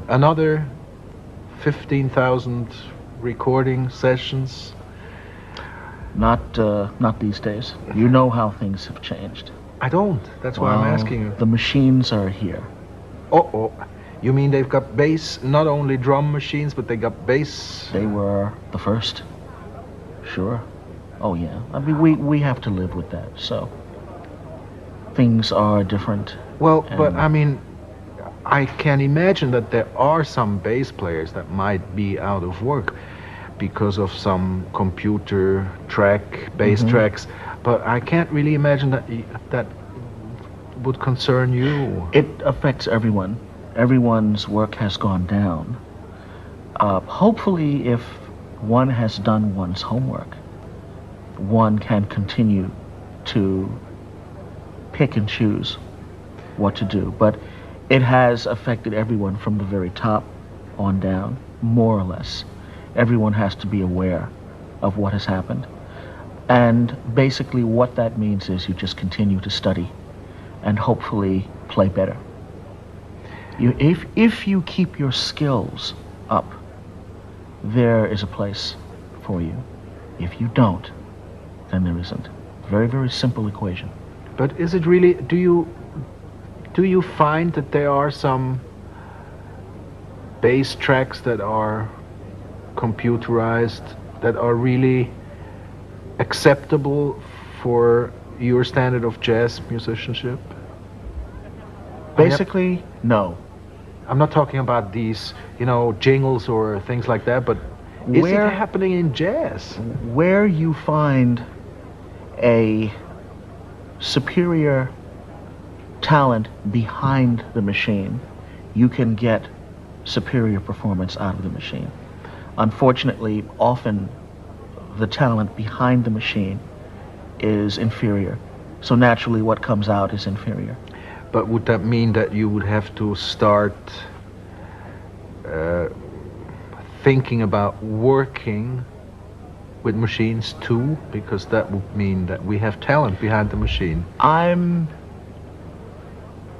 another 15,000 recording sessions? Not these days. You know how things have changed. I don't. That's why I'm asking you. The machines are here. Oh, you mean they've got bass, not only drum machines, but they got bass? They were the first. Sure. Oh yeah. I mean, we have to live with that. So things are different. Well, but I mean, I can imagine that there are some bass players that might be out of work because of some computer bass tracks, but I can't really imagine that would concern you. It affects everyone. Everyone's work has gone down. Hopefully, if one has done one's homework, one can continue to pick and choose what to do. But it has affected everyone from the very top on down, more or less. Everyone has to be aware of what has happened. And basically what that means is you just continue to study and hopefully play better. If you keep your skills up, there is a place for you. If you don't, then there isn't. Very, very simple equation. But is it really, do you find that there are some bass tracks that are computerized that are really acceptable for your standard of jazz musicianship? Basically, no. I'm not talking about these, jingles or things like that, but is it happening in jazz? Where you find a superior talent behind the machine, you can get superior performance out of the machine. Unfortunately, often the talent behind the machine is inferior. So naturally what comes out is inferior. But would that mean that you would have to start thinking about working with machines too? Because that would mean that we have talent behind the machine. I'm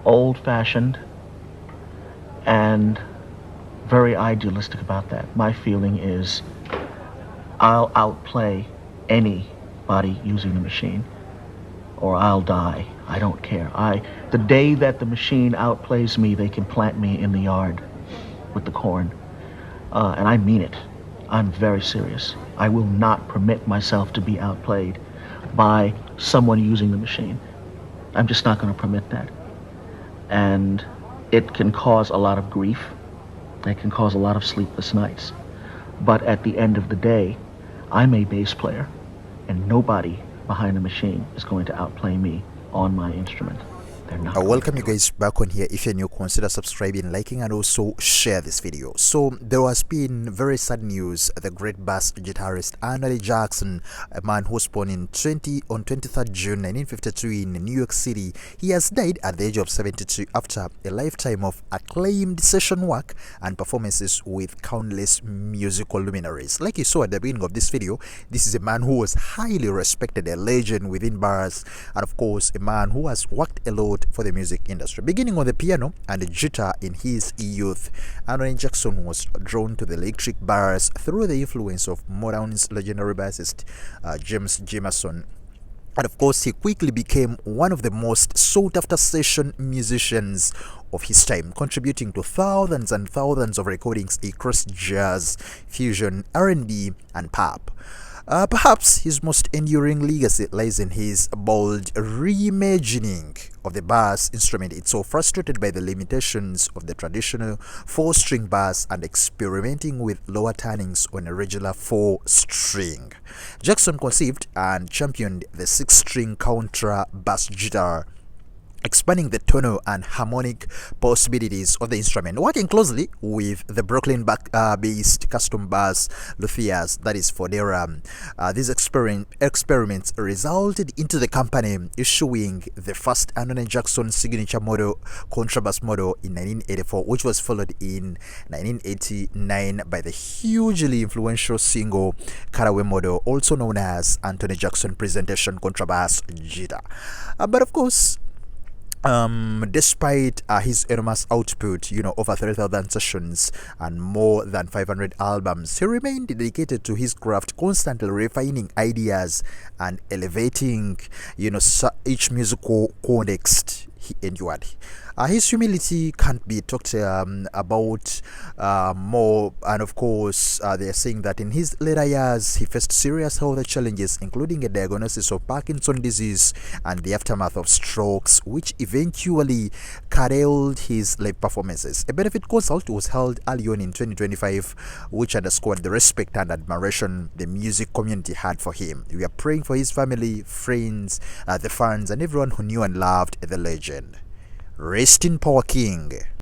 old-fashioned and very idealistic about that. My feeling is I'll outplay anybody using the machine, or I'll die. I don't care. The day that the machine outplays me, they can plant me in the yard with the corn. And I mean it. I'm very serious. I will not permit myself to be outplayed by someone using the machine. I'm just not going to permit that. And it can cause a lot of grief. It can cause a lot of sleepless nights. But at the end of the day, I'm a bass player, and nobody behind the machine is going to outplay me on my instrument. Welcome you guys back on here. If you're new, consider subscribing, liking, and also share this video. So there has been very sad news. The great bass guitarist James Jamerson, a man who was born on 23rd June 1952 in New York City, he has died at the age of 72 after a lifetime of acclaimed session work and performances with countless musical luminaries. Like you saw at the beginning of this video, this is a man who was highly respected, a legend within bars, and of course a man who has worked a lot for the music industry. Beginning on the piano and the guitar in his youth, James Jamerson was drawn to the electric bars through the influence of Motown's legendary bassist James Jamerson. And of course, he quickly became one of the most sought-after session musicians of his time, contributing to thousands and thousands of recordings across jazz, fusion, R&B, and pop. Perhaps his most enduring legacy lies in his bold reimagining of the bass instrument. It's so frustrated by the limitations of the traditional 4-string bass and experimenting with lower turnings on a regular 4-string. Jamerson conceived and championed the 6-string contrabass guitar, expanding the tonal and harmonic possibilities of the instrument, working closely with the Brooklyn-based custom bass luthiers, that is Fodera. These experiments resulted into the company issuing the first James Jamerson signature model, Contrabass model, in 1984, which was followed in 1989 by the hugely influential single cutaway model, also known as James Jamerson Presentation Contrabass guitar. But of course, Despite his enormous output, over 3,000 sessions and more than 500 albums, he remained dedicated to his craft, constantly refining ideas and elevating, each musical context he endured. His humility can't be talked about more, and of course, they are saying that in his later years, he faced serious health challenges, including a diagnosis of Parkinson's disease and the aftermath of strokes, which eventually curtailed his live performances. A benefit consult was held early on in 2025, which underscored the respect and admiration the music community had for him. We are praying for his family, friends, the fans, and everyone who knew and loved the legend. Rest in power, King.